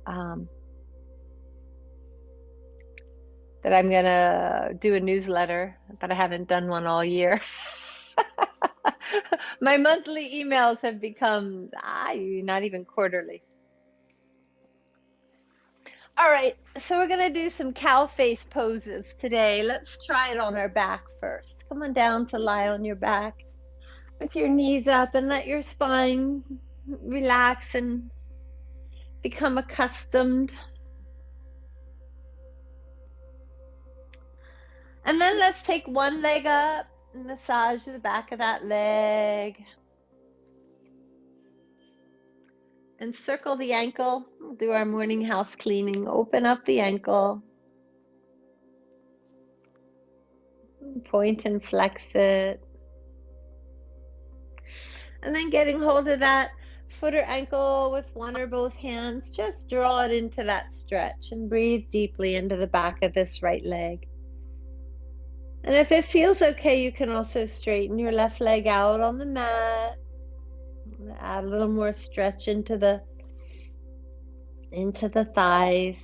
um, that I'm gonna do a newsletter, but I haven't done one all year. My monthly emails have become not even quarterly. All right, so we're gonna do some cow face poses today. Let's try it on our back first. Come on down to lie on your back with your knees up and let your spine relax and become accustomed. And then let's take one leg up and massage the back of that leg and circle the ankle. We'll do our morning house cleaning. Open up the ankle, point and flex it. And then getting hold of that foot or ankle with one or both hands, just draw it into that stretch and breathe deeply into the back of this right leg. And if it feels okay, you can also straighten your left leg out on the mat. Add a little more stretch into the thighs.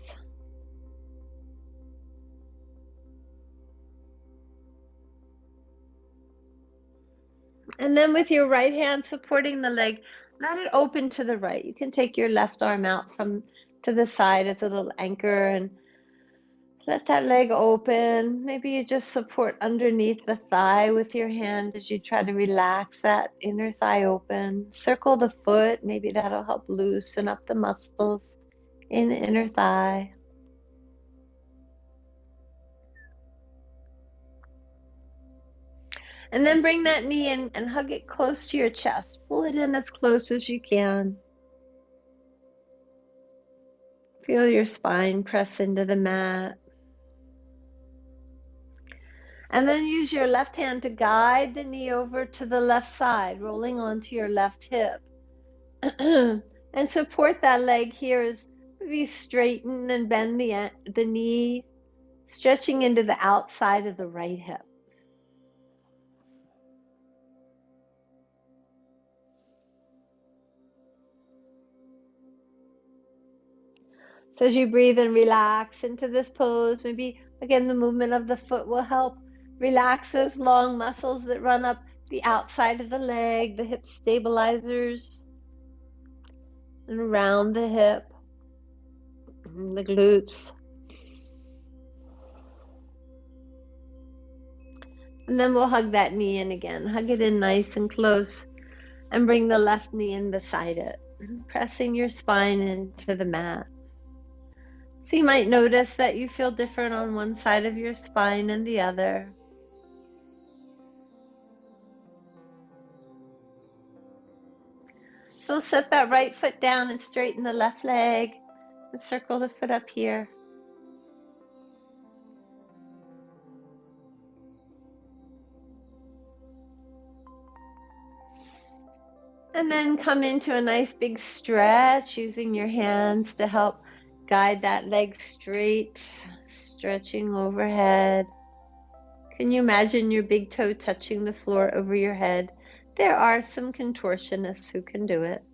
And then with your right hand supporting the leg, let it open to the right. You can take your left arm out from to the side as a little anchor and let that leg open. Maybe you just support underneath the thigh with your hand as you try to relax that inner thigh open. Circle the foot. Maybe that'll help loosen up the muscles in the inner thigh. And then bring that knee in and hug it close to your chest. Pull it in as close as you can. Feel your spine press into the mat. And then use your left hand to guide the knee over to the left side, rolling onto your left hip. And support that leg here as maybe straighten and bend the knee, stretching into the outside of the right hip. So as you breathe and relax into this pose, maybe again the movement of the foot will help relax those long muscles that run up the outside of the leg, the hip stabilizers, and around the hip, the glutes. And then we'll hug that knee in again. Hug it in nice and close and bring the left knee in beside it, pressing your spine into the mat. So you might notice that you feel different on one side of your spine and the other. So set that right foot down and straighten the left leg and circle the foot up here. And then come into a nice big stretch using your hands to help guide that leg straight, stretching overhead. Can you imagine your big toe touching the floor over your head? There are some contortionists who can do it.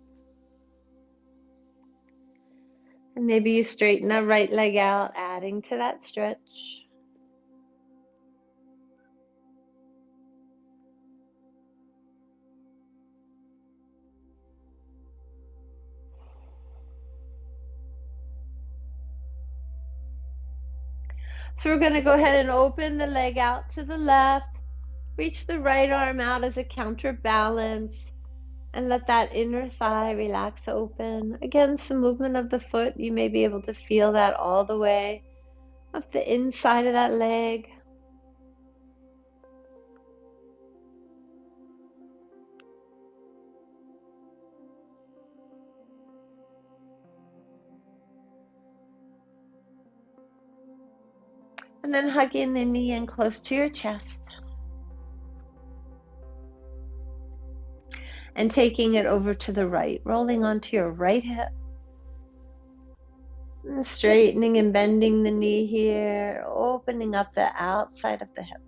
And maybe you straighten that right leg out, adding to that stretch. So we're going to go ahead and open the leg out to the left. Reach the right arm out as a counterbalance and let that inner thigh relax open. Again, some movement of the foot. You may be able to feel that all the way up the inside of that leg. And then hugging the knee in close to your chest. And taking it over to the right, rolling onto your right hip. And straightening and bending the knee here, opening up the outside of the hip.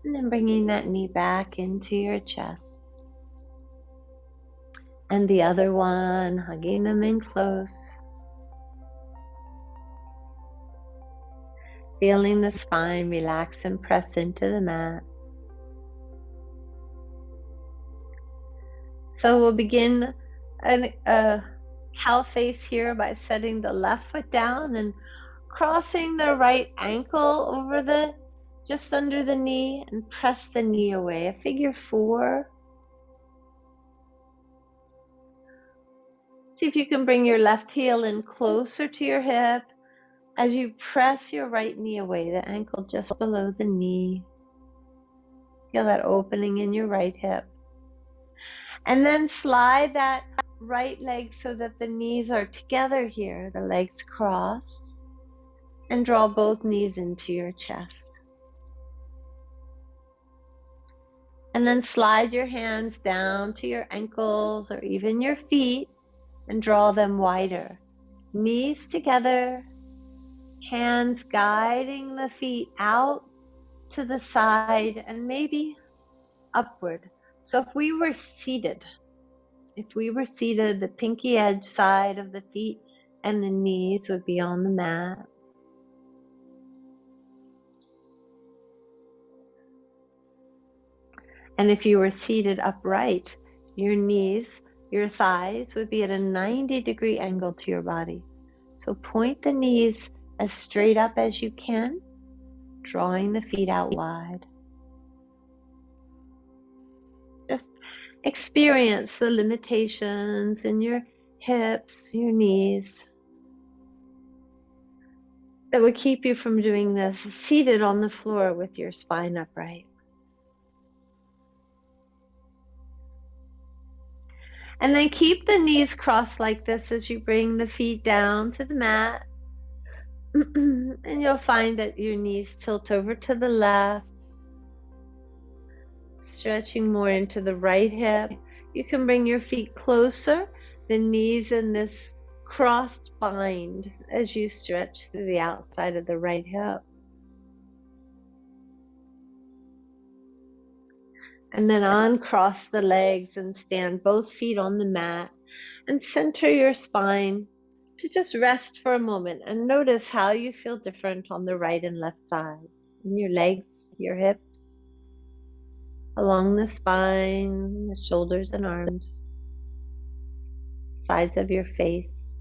And then bringing that knee back into your chest. And the other one, hugging them in close. Feeling the spine relax and press into the mat. So we'll begin a cow face here by setting the left foot down and crossing the right ankle over just under the knee, and press the knee away, a figure 4. See if you can bring your left heel in closer to your hip as you press your right knee away, the ankle just below the knee. Feel that opening in your right hip. And then slide that right leg so that the knees are together here, the legs crossed, and draw both knees into your chest. And then slide your hands down to your ankles or even your feet and draw them wider. Knees together, hands guiding the feet out to the side and maybe upward. So if we were seated, the pinky edge side of the feet and the knees would be on the mat. And if you were seated upright, your knees, your thighs would be at a 90-degree angle to your body. So point the knees as straight up as you can, drawing the feet out wide. Just experience the limitations in your hips, your knees, that would keep you from doing this seated on the floor with your spine upright. And then keep the knees crossed like this as you bring the feet down to the mat. And you'll find that your knees tilt over to the left, stretching more into the right hip. You can bring your feet closer, the knees in this crossed bind as you stretch through the outside of the right hip. And then uncross the legs and stand both feet on the mat and center your spine to just rest for a moment and notice how you feel different on the right and left sides, in your legs, your hips, along the spine, the shoulders and arms, sides of your face,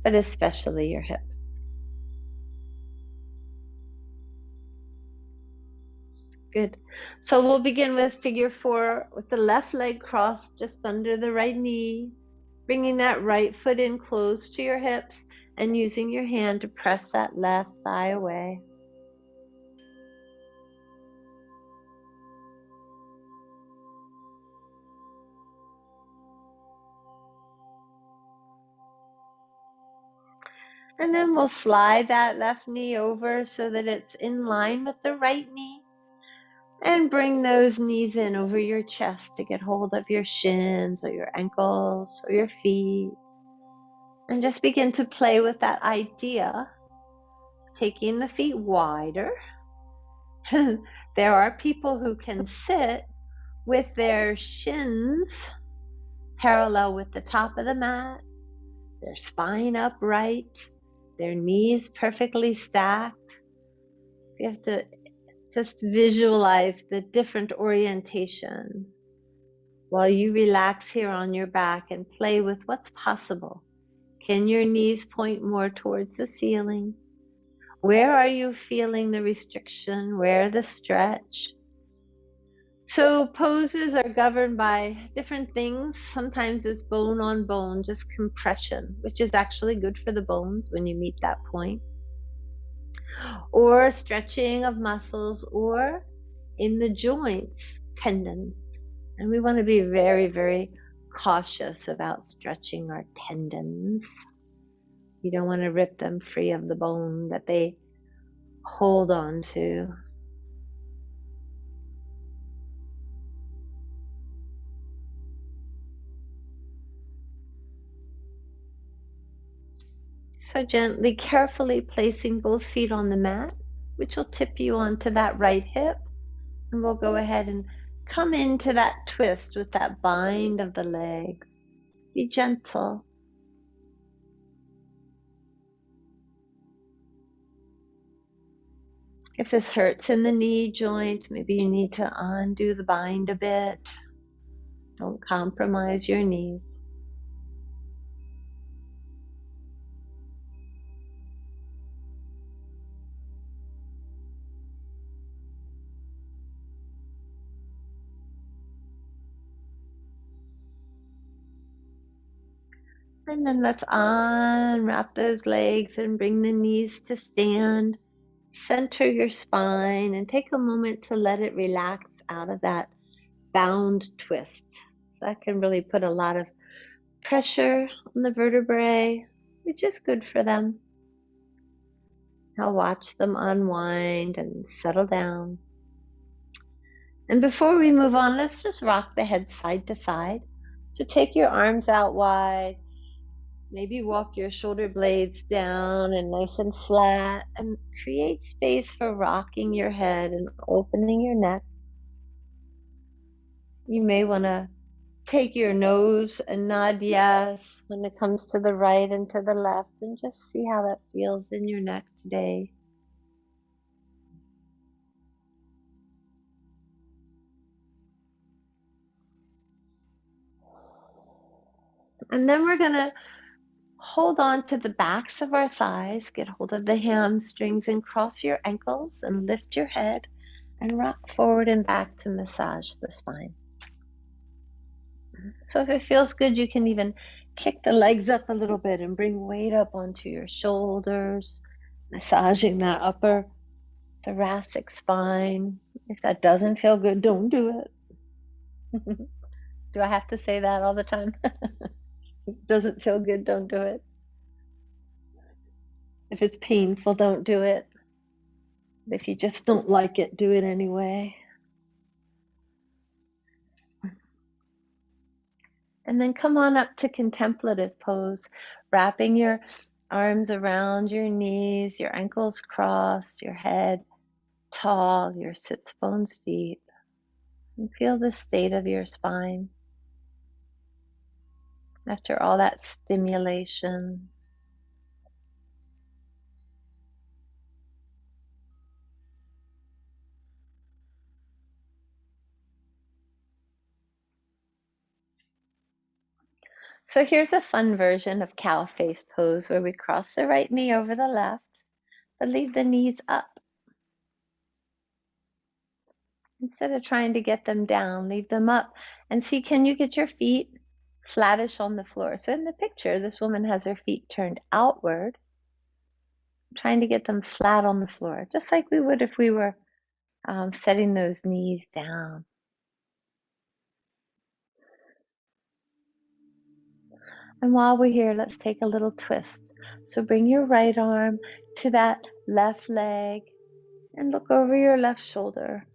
but especially your hips. Good. So we'll begin with figure 4 with the left leg crossed just under the right knee, bringing that right foot in close to your hips and using your hand to press that left thigh away. And then we'll slide that left knee over so that it's in line with the right knee. And bring those knees in over your chest to get hold of your shins or your ankles or your feet. And just begin to play with that idea, taking the feet wider. There are people who can sit with their shins parallel with the top of the mat, their spine upright, their knees perfectly stacked. You have to just visualize the different orientation while you relax here on your back and play with what's possible. Can your knees point more towards the ceiling? Where are you feeling the restriction? Where the stretch? So poses are governed by different things. Sometimes it's bone on bone, just compression, which is actually good for the bones when you meet that point. Or stretching of muscles, or in the joints, tendons. And we want to be very, very cautious about stretching our tendons. You don't want to rip them free of the bone that they hold on to. So gently, carefully placing both feet on the mat which will tip you onto that right hip. And we'll go ahead and come into that twist with that bind of the legs. Be gentle. If this hurts in the knee joint, maybe you need to undo the bind a bit. Don't compromise your knees. And then let's unwrap those legs and bring the knees to stand. Center your spine and take a moment to let it relax out of that bound twist. That can really put a lot of pressure on the vertebrae, which is good for them. Now watch them unwind and settle down. And before we move on, let's just rock the head side to side. So take your arms out wide. Maybe walk your shoulder blades down and nice and flat, and create space for rocking your head and opening your neck. You may want to take your nose and nod yes when it comes to the right and to the left, and just see how that feels in your neck today. And then we're going to hold on to the backs of our thighs, get hold of the hamstrings and cross your ankles and lift your head and rock forward and back to massage the spine. So if it feels good, you can even kick the legs up a little bit and bring weight up onto your shoulders, massaging that upper thoracic spine. If that doesn't feel good, don't do it. Do I have to say that all the time? If it doesn't feel good, don't do it. If it's painful, don't do it. If you just don't like it, do it anyway. And then come on up to contemplative pose, wrapping your arms around your knees, your ankles crossed, your head tall, your sits bones deep. And feel the state of your spine after all that stimulation. So here's a fun version of cow face pose where we cross the right knee over the left, but leave the knees up. Instead of trying to get them down, leave them up and see, can you get your feet flattish on the floor? So in the picture, this woman has her feet turned outward, trying to get them flat on the floor, just like we would if we were setting those knees down. And while we're here, let's take a little twist. So bring your right arm to that left leg and look over your left shoulder.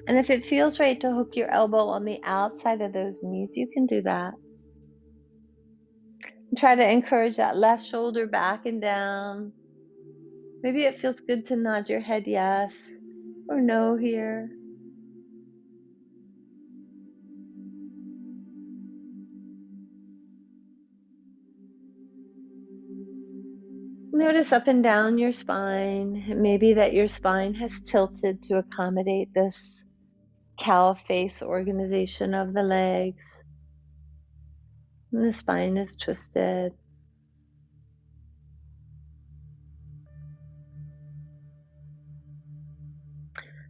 And if it feels right to hook your elbow on the outside of those knees, you can do that. And try to encourage that left shoulder back and down. Maybe it feels good to nod your head yes or no here. Notice up and down your spine. Maybe that your spine has tilted to accommodate this cow face organization of the legs. And the spine is twisted.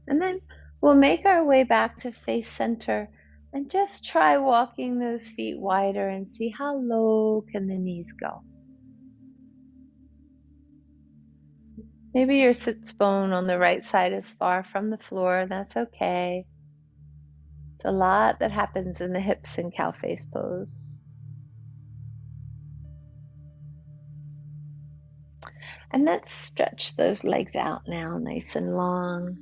And then we'll make our way back to face center and just try walking those feet wider and see how low can the knees go. Maybe your sits bone on the right side is far from the floor. That's okay. It's a lot that happens in the hips in cow face pose. And let's stretch those legs out now, nice and long.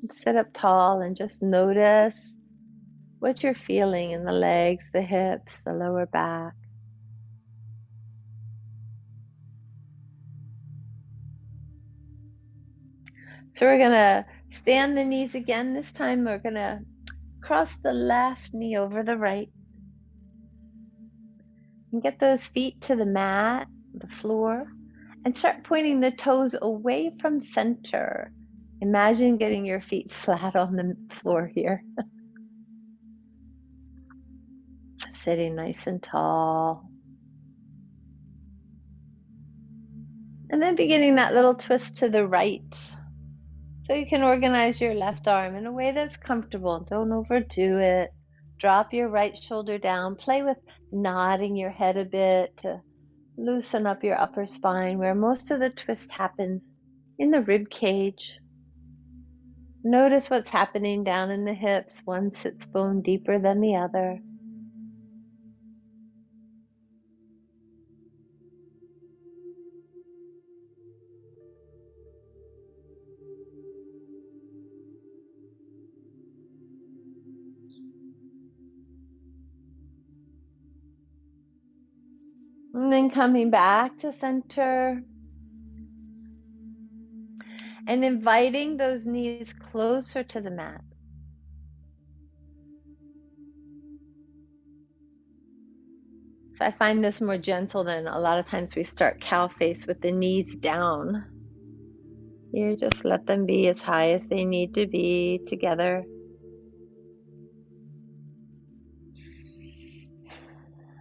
Sit up tall and just notice what you're feeling in the legs, the hips, the lower back. So we're gonna stand the knees again. This time we're gonna cross the left knee over the right. And get those feet to the mat, the floor, and start pointing the toes away from center. Imagine getting your feet flat on the floor here. Sitting nice and tall. And then beginning that little twist to the right. So you can organize your left arm in a way that's comfortable. Don't overdo it. Drop your right shoulder down. Play with nodding your head a bit to loosen up your upper spine where most of the twist happens in the rib cage. Notice what's happening down in the hips. One sits bone deeper than the other. And then coming back to center and inviting those knees closer to the mat. So I find this more gentle than a lot of times we start cow face with the knees down. Here, just let them be as high as they need to be together.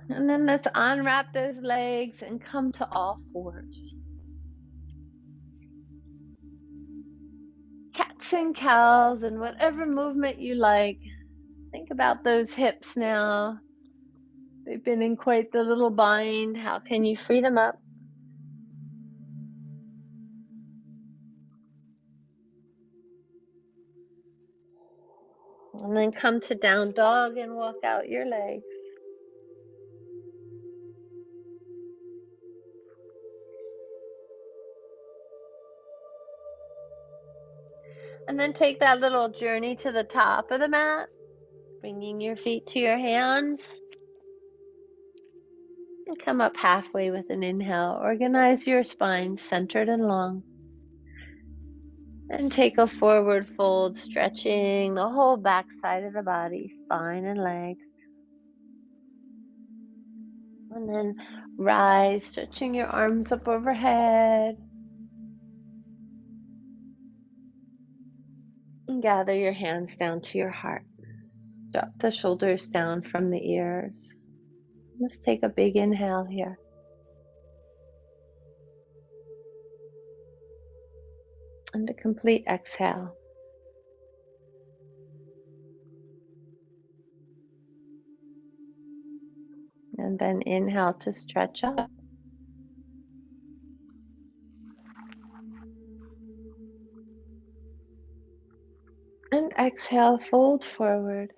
And then let's unwrap those legs and come to all fours. Cats and cows and whatever movement you like. Think about those hips now. They've been in quite the little bind. How can you free them up? And then come to down dog and walk out your legs. And then take that little journey to the top of the mat, bringing your feet to your hands. And come up halfway with an inhale. Organize your spine centered and long. And take a forward fold, stretching the whole back side of the body, spine and legs. And then rise, stretching your arms up overhead. And gather your hands down to your heart. Drop the shoulders down from the ears. Let's take a big inhale here. And a complete exhale. And then inhale to stretch up. And exhale, fold forward.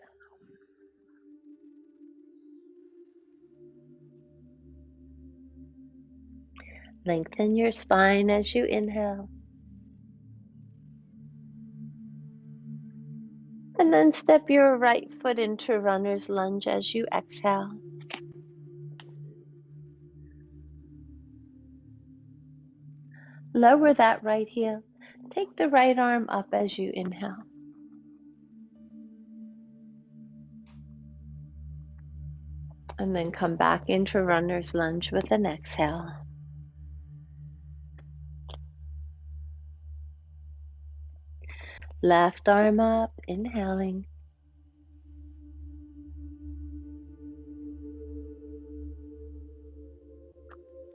Lengthen your spine as you inhale. And then step your right foot into runner's lunge as you exhale. Lower that right heel. Take the right arm up as you inhale. And then come back into runner's lunge with an exhale. Left arm up, inhaling.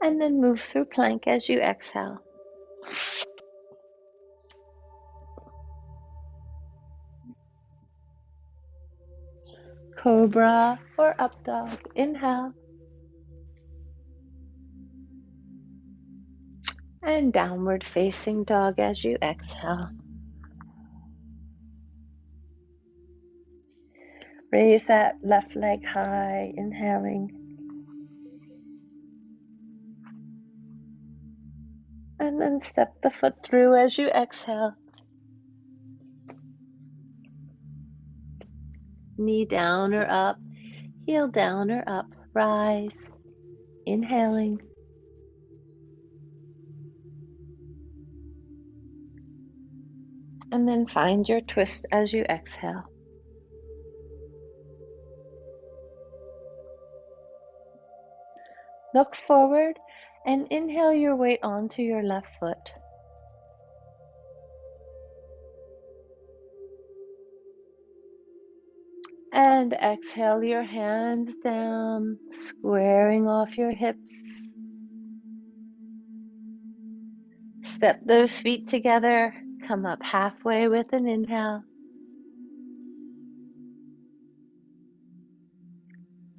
And then move through plank as you exhale. Cobra or up dog, inhale. And downward facing dog as you exhale. Raise that left leg high, inhaling. And then step the foot through as you exhale. Knee down or up, heel down or up, rise, inhaling. And then find your twist as you exhale. Look forward and inhale your weight onto your left foot. And exhale your hands down, squaring off your hips. Step those feet together, come up halfway with an inhale.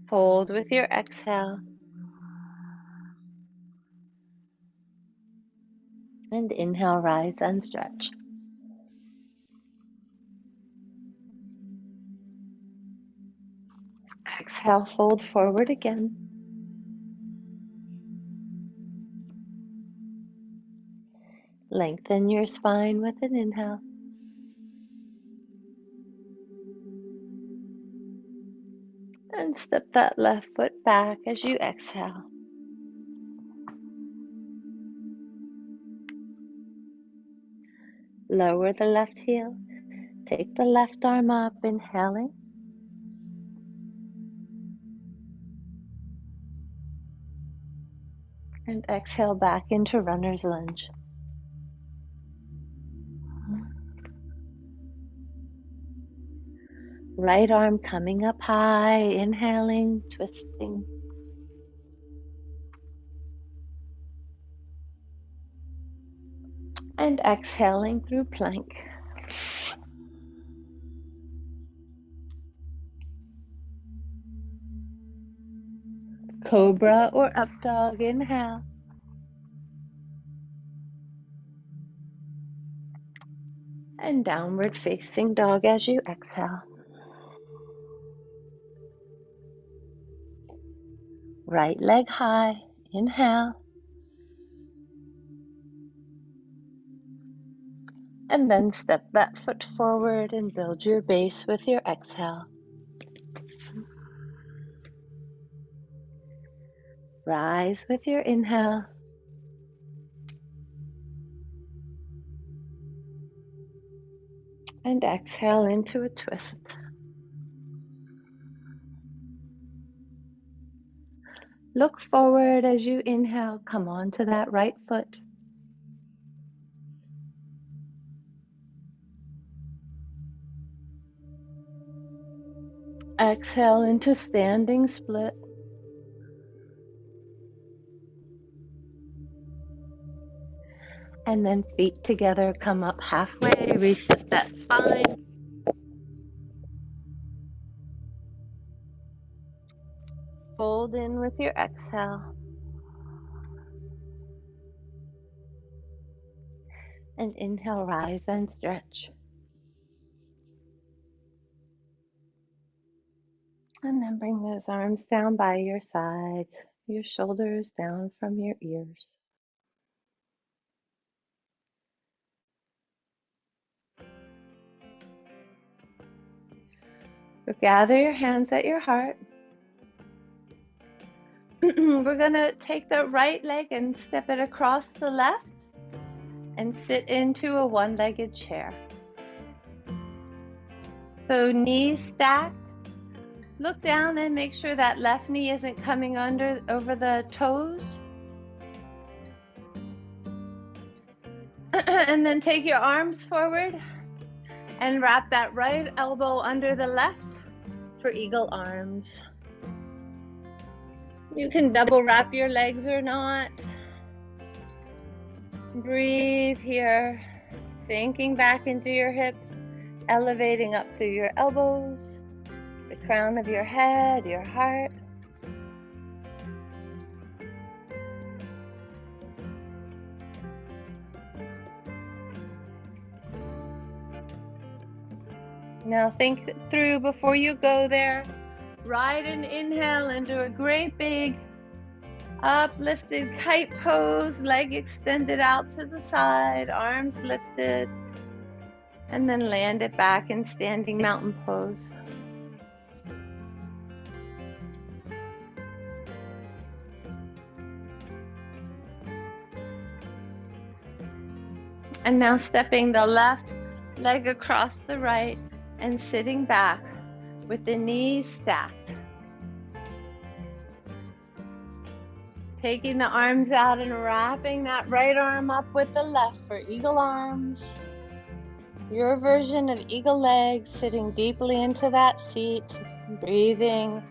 Fold with your exhale. And inhale, rise and stretch. Exhale, fold forward again. Lengthen your spine with an inhale. And step that left foot back as you exhale. Lower the left heel. Take the left arm up, inhaling. And exhale back into runner's lunge. Right arm coming up high, inhaling, twisting. And exhaling through plank. Cobra or up dog, inhale. And downward facing dog as you exhale. Right leg high, inhale. And then step that foot forward and build your base with your exhale. Rise with your inhale. And exhale into a twist. Look forward as you inhale, come onto that right foot. Exhale into standing split. And then feet together, come up halfway, reset that spine. Fold in with your exhale. And inhale, rise and stretch. And then bring those arms down by your sides, your shoulders down from your ears. Gather your hands at your heart. We're going to take the right leg and step it across the left and sit into a one-legged chair. So knees stacked. Look down and make sure that left knee isn't coming over the toes. And then take your arms forward and wrap that right elbow under the left for eagle arms. You can double wrap your legs or not. Breathe here, sinking back into your hips, elevating up through your elbows, the crown of your head, your heart. Now think through before you go there. Ride an inhale into a great big uplifted kite pose, leg extended out to the side, arms lifted, and then land it back in standing mountain pose. And now stepping the left leg across the right, and sitting back with the knees stacked. Taking the arms out and wrapping that right arm up with the left for eagle arms. Your version of eagle legs, sitting deeply into that seat, breathing.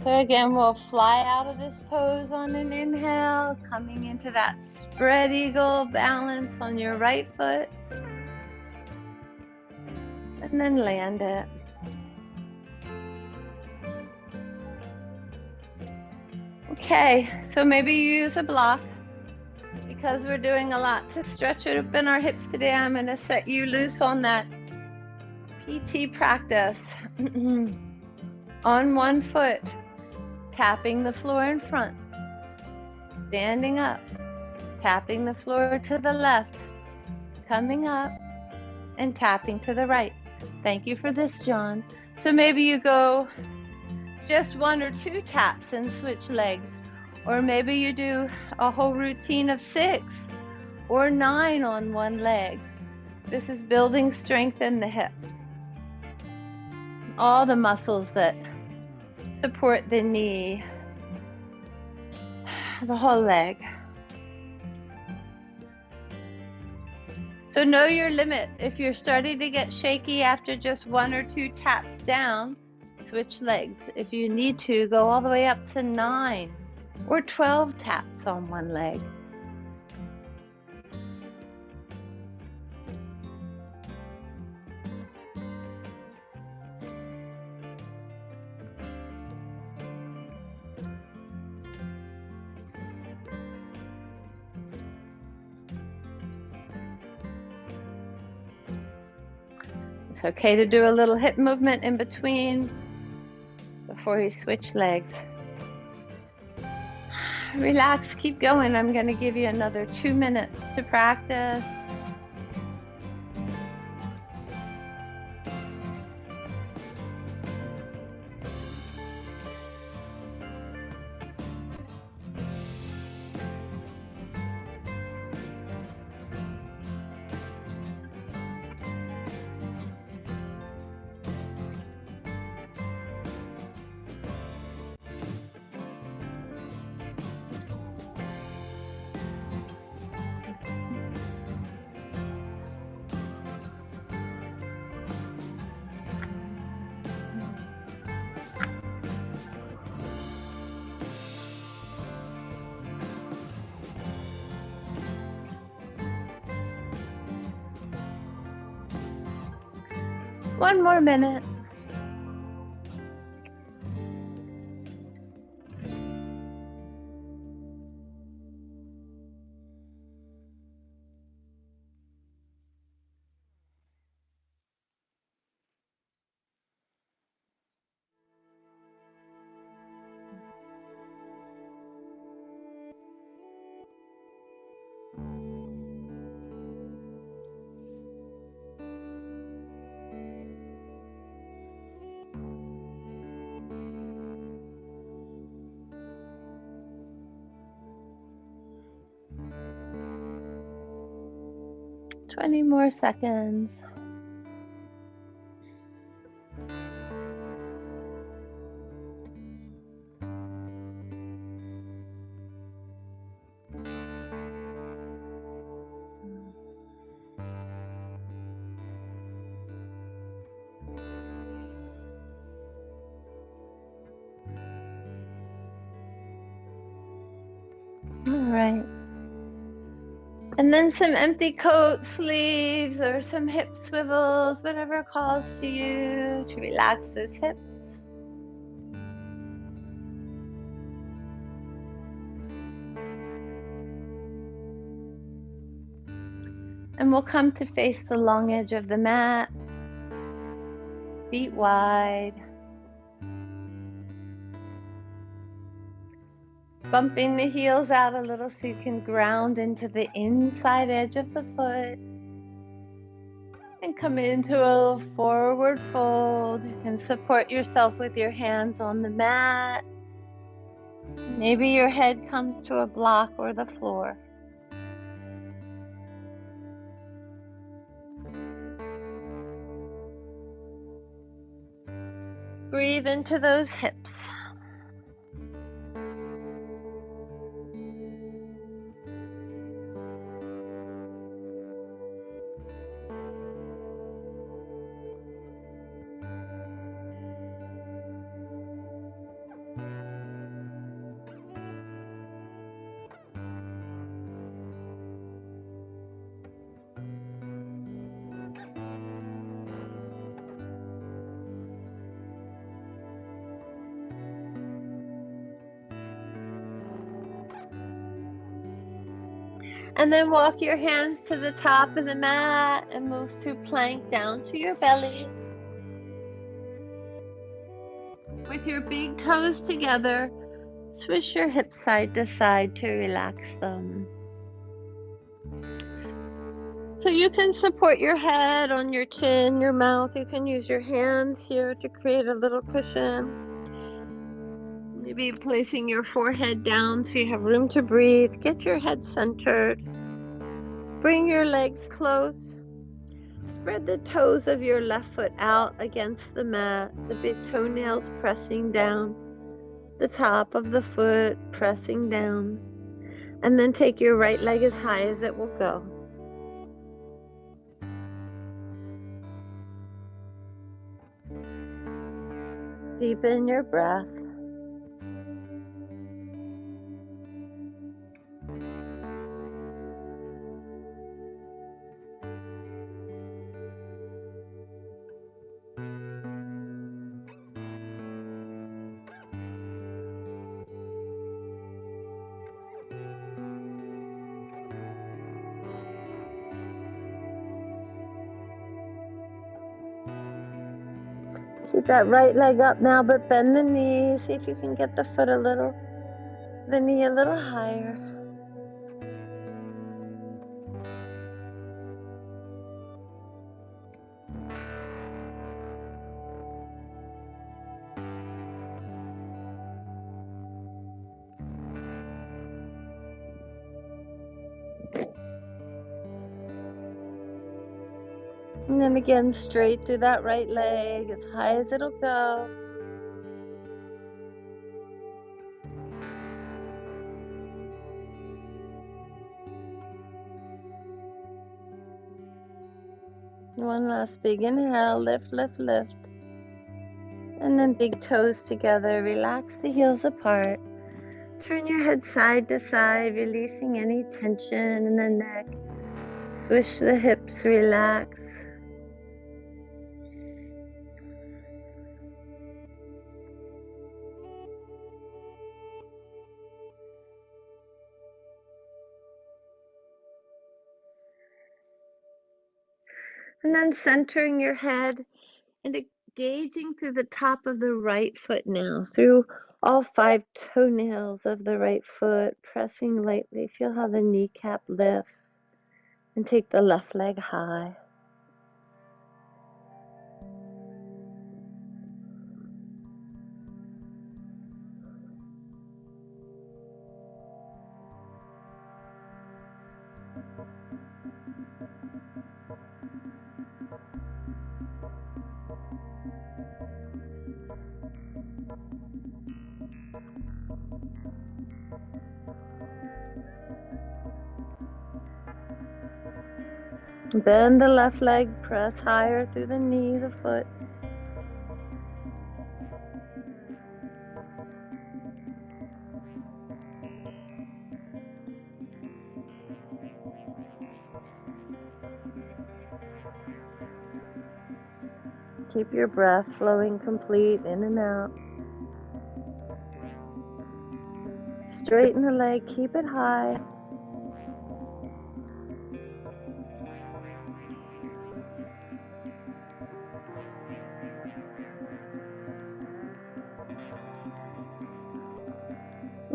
So again, we'll fly out of this pose on an inhale, coming into that spread eagle balance on your right foot. And then land it. Okay, so maybe you use a block. Because we're doing a lot to stretch open our hips today, I'm going to set you loose on that PT practice. On one foot, tapping the floor in front, standing up, tapping the floor to the left, coming up, and tapping to the right. Thank you for this, John. So maybe you go just 1 or 2 taps and switch legs. Or maybe you do a whole routine of 6 or 9 on one leg. This is building strength in the hip. All the muscles that support the knee, the whole leg. So know your limit. If you're starting to get shaky after just 1 or 2 taps down, switch legs. If you need to, go all the way up to 9 or 12 taps on one leg. It's okay to do a little hip movement in between before you switch legs. Relax, keep going. I'm going to give you another 2 minutes to practice. One more minute. Twenty more seconds. All right. And then some empty coat sleeves or some hip swivels, whatever calls to you to relax those hips. And we'll come to face the long edge of the mat, feet wide. bumping the heels out a little so you can ground into the inside edge of the foot. And come into a forward fold. You can support yourself with your hands on the mat. Maybe your head comes to a block or the floor. Breathe into those hips. And then walk your hands to the top of the mat and move to plank down to your belly. With your big toes together, swish your hips side to side to relax them. So you can support your head on your chin, your mouth. You can use your hands here to create a little cushion. Maybe placing your forehead down so you have room to breathe. Get your head centered. Bring your legs close. Spread the toes of your left foot out against the mat, the big toenails pressing down, the top of the foot pressing down. And then take your right leg as high as it will go. Deepen your breath. Keep that right leg up now, but bend the knee. See if you can get the knee a little higher. And then again, straight through that right leg, as high as it'll go. One last big inhale, lift, lift, lift. And then big toes together, relax the heels apart. Turn your head side to side, releasing any tension in the neck. Swish the hips, relax. And then centering your head and engaging through the top of the right foot now, through all 5 toenails of the right foot, pressing lightly. Feel how the kneecap lifts, and take the left leg high. Bend the left leg, press higher through the knee, the foot. Keep your breath flowing complete in and out. Straighten the leg, keep it high.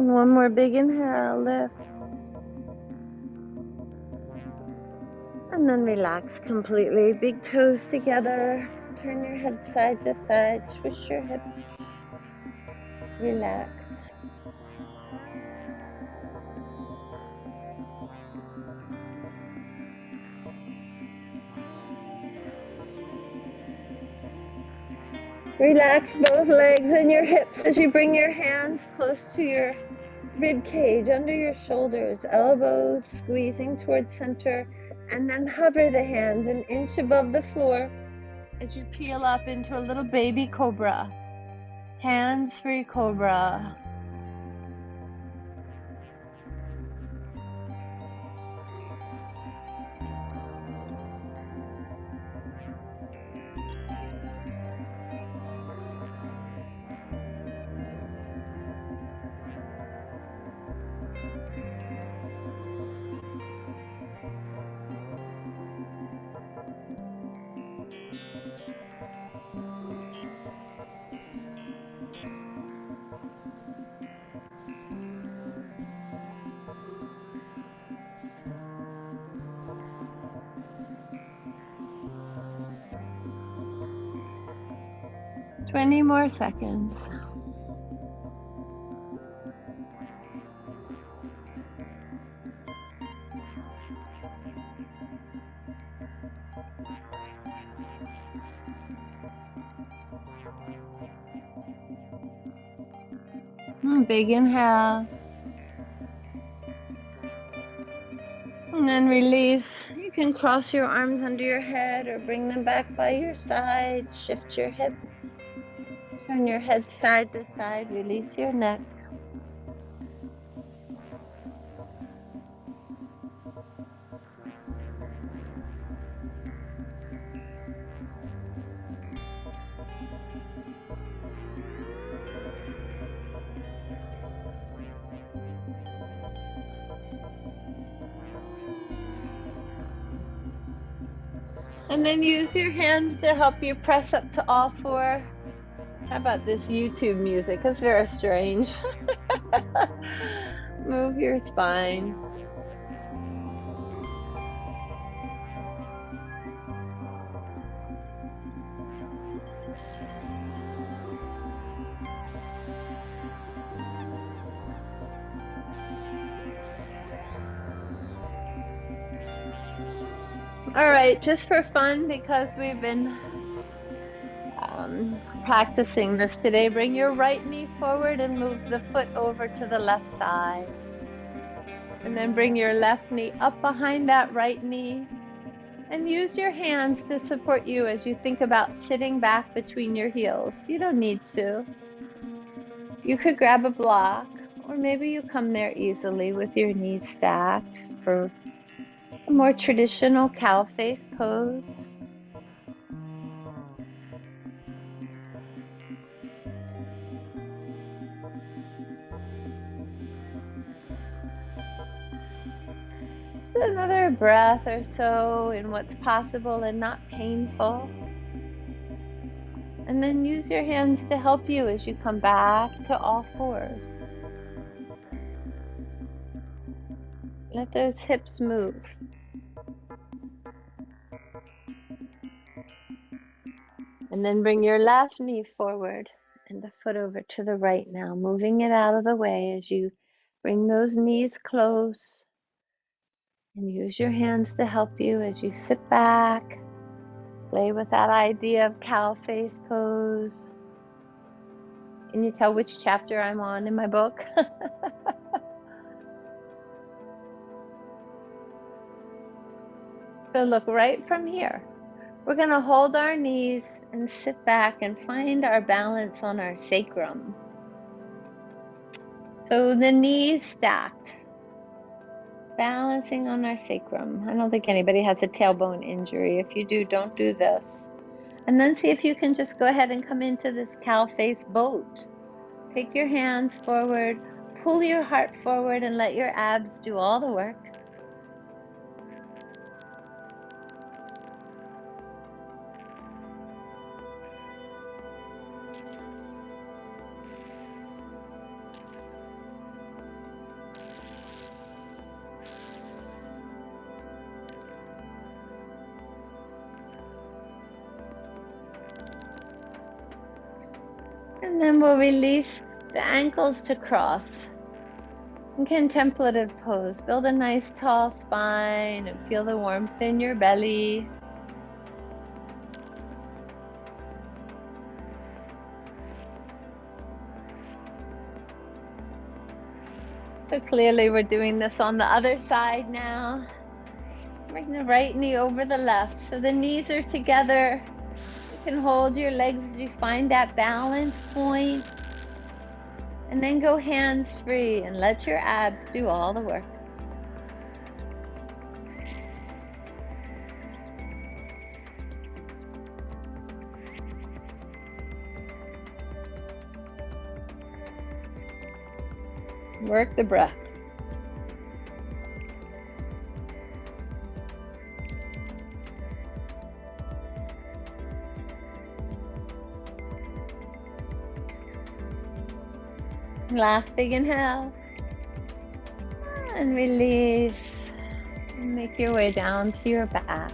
And one more big inhale, lift. And then relax completely. Big toes together. Turn your head side to side. Twist your hips. Relax. Relax both legs and your hips as you bring your hands close to your rib cage, under your shoulders, elbows squeezing towards center, and then hover the hands an inch above the floor as you peel up into a little baby cobra. Hands-free cobra. Twenty more seconds. Big inhale. And then release. You can cross your arms under your head or bring them back by your side. Shift your hips. Turn your head side to side. Release your neck. And then use your hands to help you press up to all four. How about this YouTube music? It's very strange. Move your spine. All right, just for fun, because we've been practicing this today, bring your right knee forward and move the foot over to the left side. And then bring your left knee up behind that right knee. And use your hands to support you as you think about sitting back between your heels. You don't need to. You could grab a block, or maybe you come there easily with your knees stacked for a more traditional cow face pose. Another breath or so in what's possible and not painful. And then use your hands to help you as you come back to all fours. Let those hips move. And then bring your left knee forward and the foot over to the right now, moving it out of the way as you bring those knees close. And use your hands to help you as you sit back. Play with that idea of cow face pose. Can you tell which chapter I'm on in my book? So look right from here. We're going to hold our knees and sit back and find our balance on our sacrum. So the knees stacked, balancing on our sacrum. I don't think anybody has a tailbone injury. If you do, don't do this. And then see if you can just go ahead and come into this cow face boat. Take your hands forward, pull your heart forward, and let your abs do all the work. And then we'll release the ankles to cross. In contemplative pose, build a nice tall spine and feel the warmth in your belly. So clearly we're doing this on the other side now. Bring the right knee over the left so the knees are together. You can hold your legs as you find that balance point. And then go hands free and let your abs do all the work. Work the breath. Last big inhale. And release. And make your way down to your back.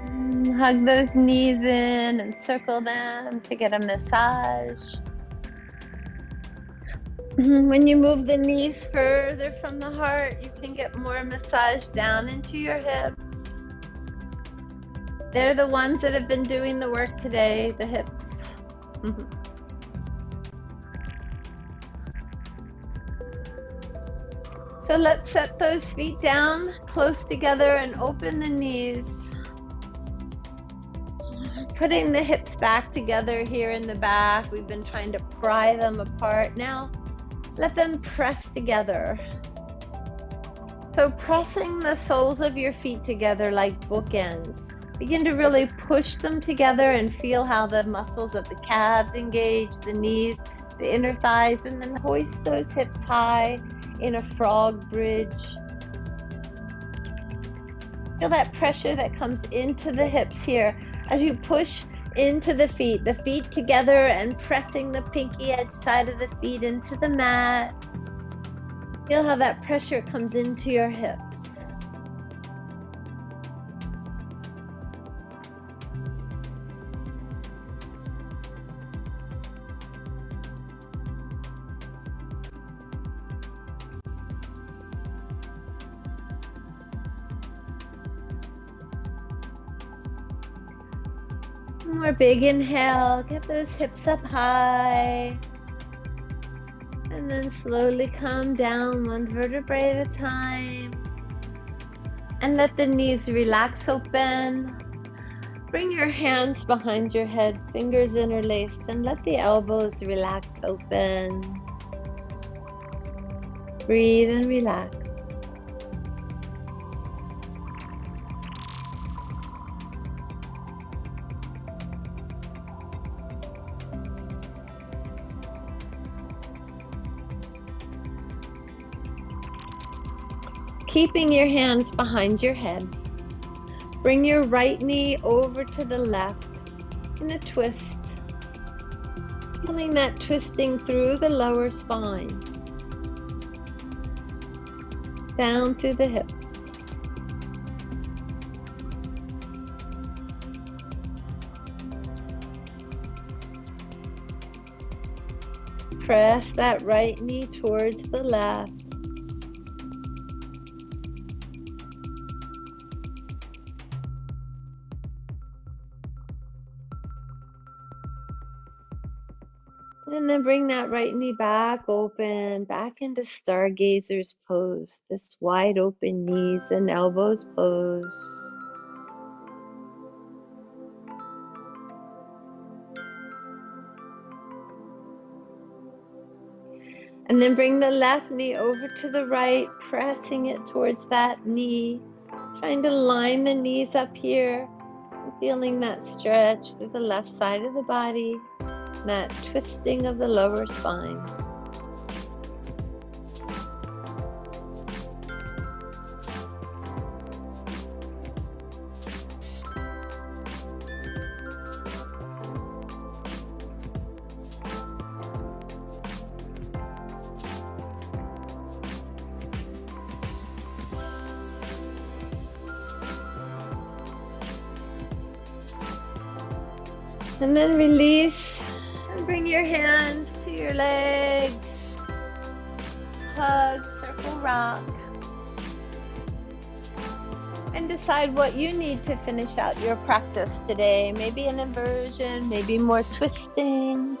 And hug those knees in and circle them to get a massage. When you move the knees further from the heart, you can get more massage down into your hips. They're the ones that have been doing the work today, the hips. So let's set those feet down close together and open the knees. Putting the hips back together here in the back. We've been trying to pry them apart. Now let them press together. So pressing the soles of your feet together like bookends. Begin to really push them together and feel how the muscles of the calves engage, the knees, the inner thighs, and then hoist those hips high in a frog bridge. Feel that pressure that comes into the hips here as you push into the feet together and pressing the pinky edge side of the feet into the mat. Feel how that pressure comes into your hips. More big inhale, get those hips up high, and then slowly come down one vertebrae at a time, and let the knees relax open. Bring your hands behind your head, fingers interlaced, and let the elbows relax open. Breathe and relax. Keeping your hands behind your head, bring your right knee over to the left in a twist, feeling that twisting through the lower spine, down through the hips. Press that right knee towards the left. And then bring that right knee back open, back into stargazer's pose, this wide open knees and elbows pose. And then bring the left knee over to the right, pressing it towards that knee, trying to line the knees up here, feeling that stretch through the left side of the body. That twisting of the lower spine. And then release and bring your hands to your legs. Hug, circle, rock. And decide what you need to finish out your practice today. Maybe an inversion, maybe more twisting.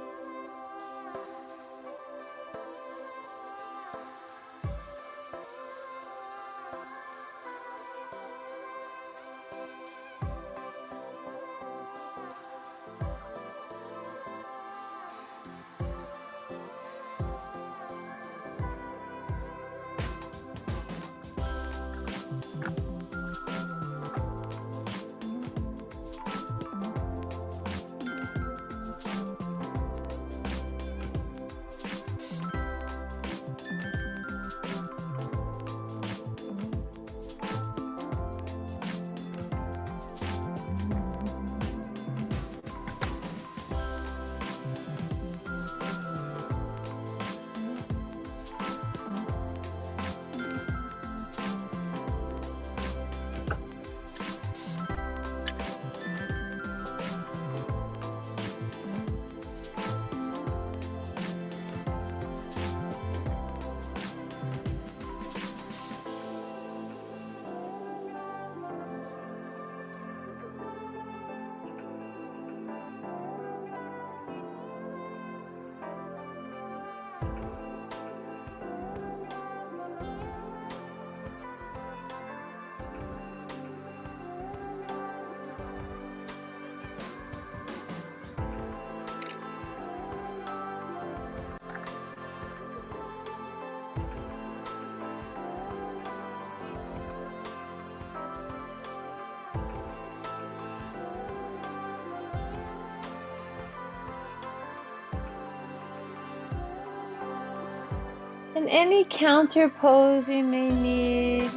And any counter pose you may need.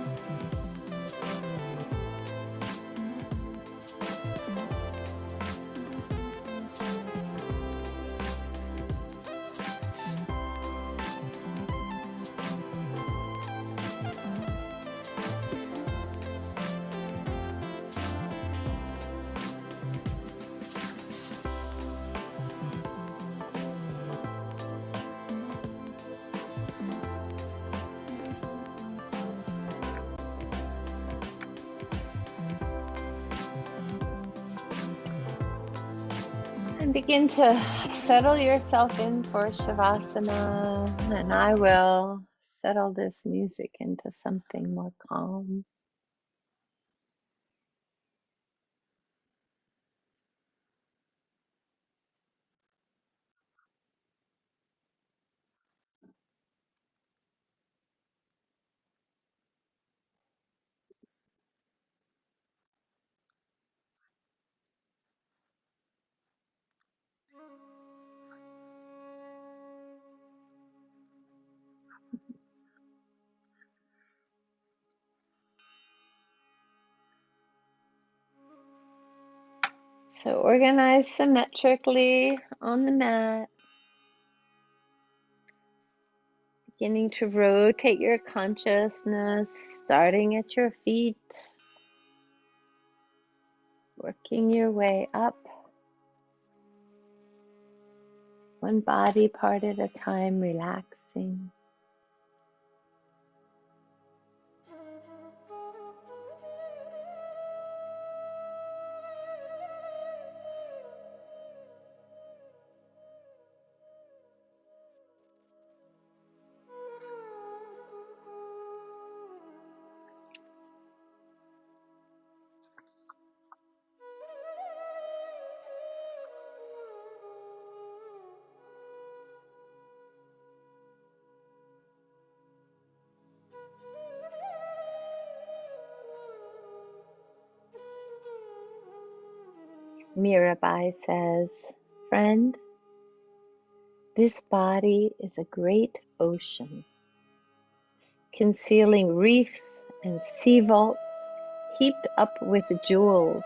And begin to settle yourself in for Shavasana. And I will settle this music into something more calm. So organize symmetrically on the mat. Beginning to rotate your consciousness, starting at your feet, working your way up, one body part at a time, relaxing. Mirabai says, "Friend, this body is a great ocean, concealing reefs and sea vaults heaped up with jewels.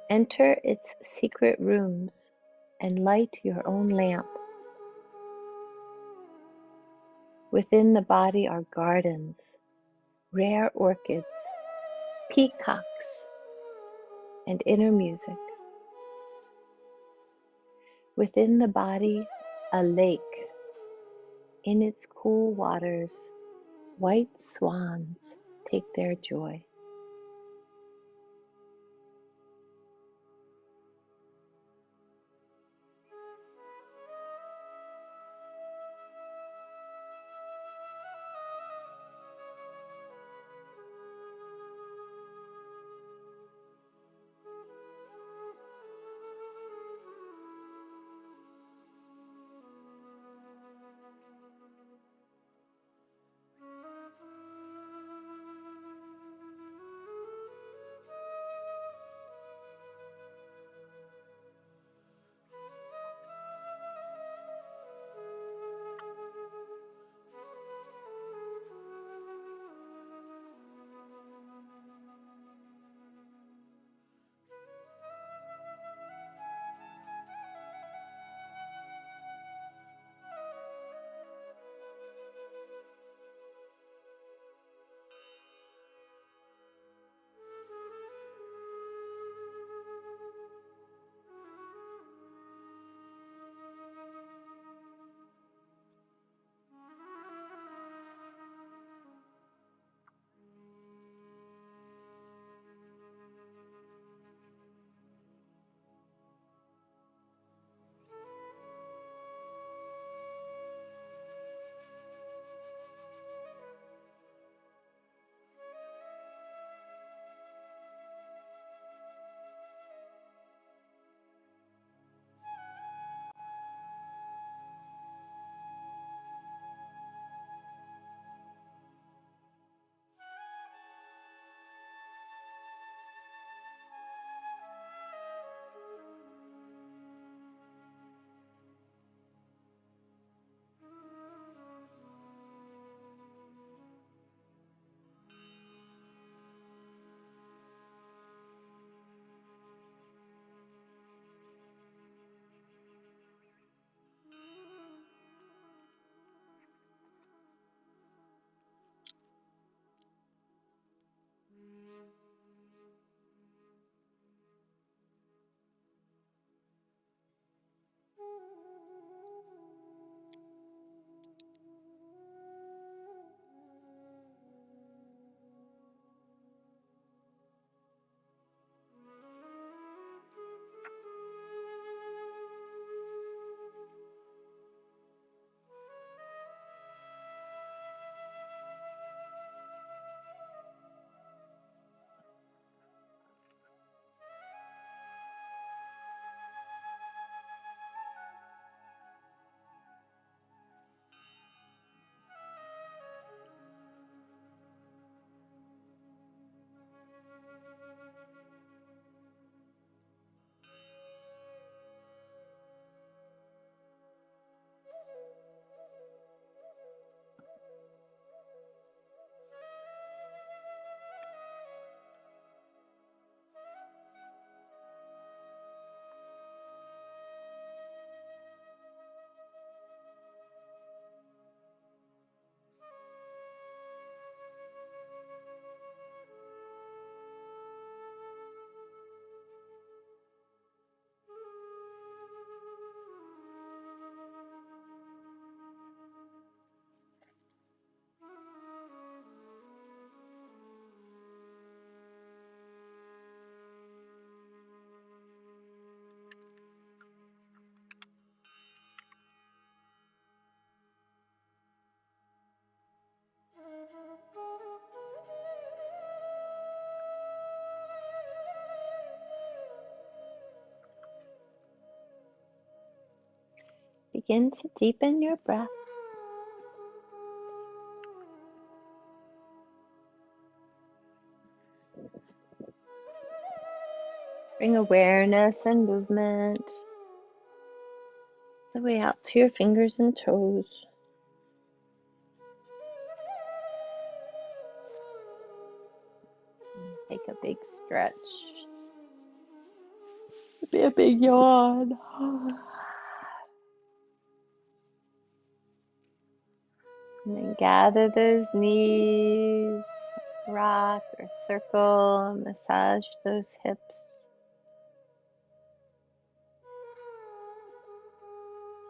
Enter its secret rooms and light your own lamp. Within the body are gardens, rare orchids, peacocks, and inner music. Within the body, a lake. In its cool waters, white swans take their joy. Begin to deepen your breath. Bring awareness and movement the way out to your fingers and toes. Take a big stretch. Be a big yawn. And then gather those knees, rock or circle, massage those hips.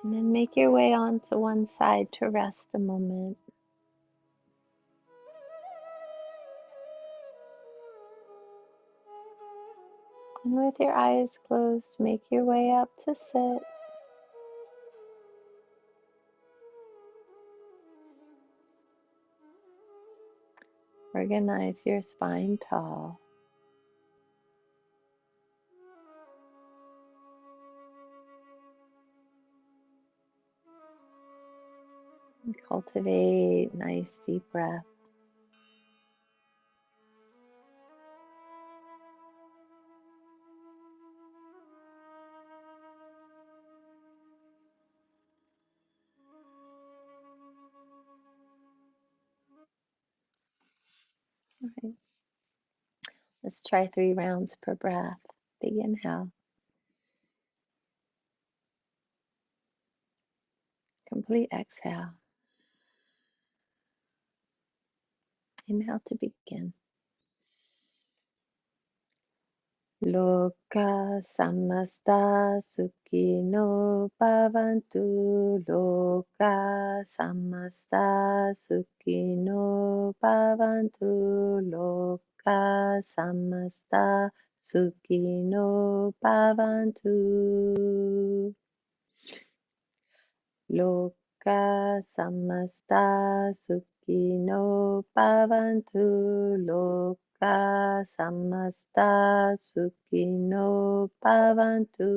And then make your way on to one side to rest a moment. And with your eyes closed, make your way up to sit. Organize your spine tall. And cultivate nice deep breath. All right. Let's try 3 rounds per breath. Big inhale. Complete exhale. Inhale to begin. Loka samasta sukhino bhavantu. Loka samasta sukhino bhavantu. Loka samasta sukhino bhavantu. Loka samasta sukhino bhavantu. Loka samasta sukhino bhavantu.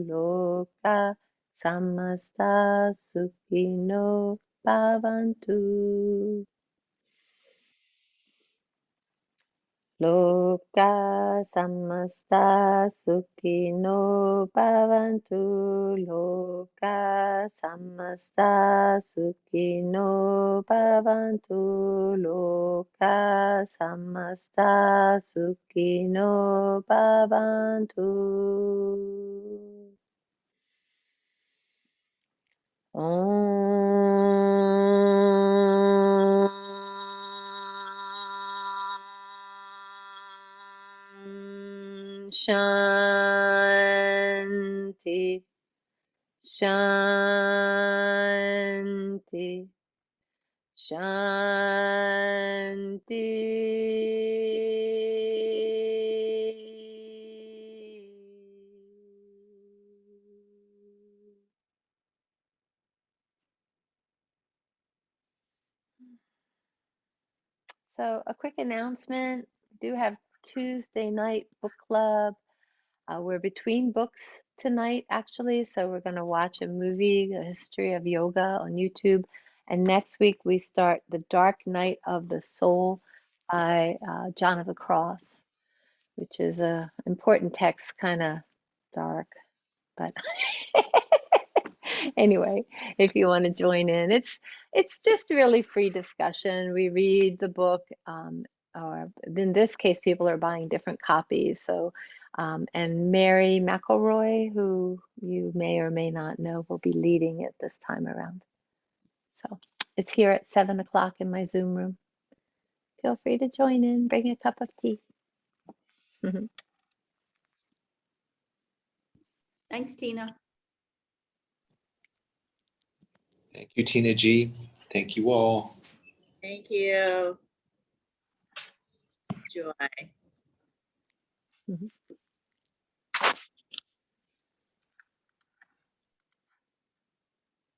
Loka samasta sukhino bhavantu. Loka samasta sukhino bhavantu. Loka samasta sukhino bhavantu. Loka samasta sukhino bhavantu. Shanti, Shanti, Shanti. So a quick announcement, we do have Tuesday night book club. We're between books tonight, actually, so we're going to watch a movie, The History of Yoga on YouTube. And next week we start The Dark Night of the Soul by John of the Cross, which is an important text, kind of dark, but anyway, if you want to join in, it's just really free discussion. We read the book, or in this case, people are buying different copies. So, and Mary McElroy, who you may or may not know, will be leading it this time around. So it's here at 7 o'clock in my Zoom room. Feel free to join in, bring a cup of tea. Thanks, Tina. Thank you, Tina G. Thank you all. Thank you. Joy.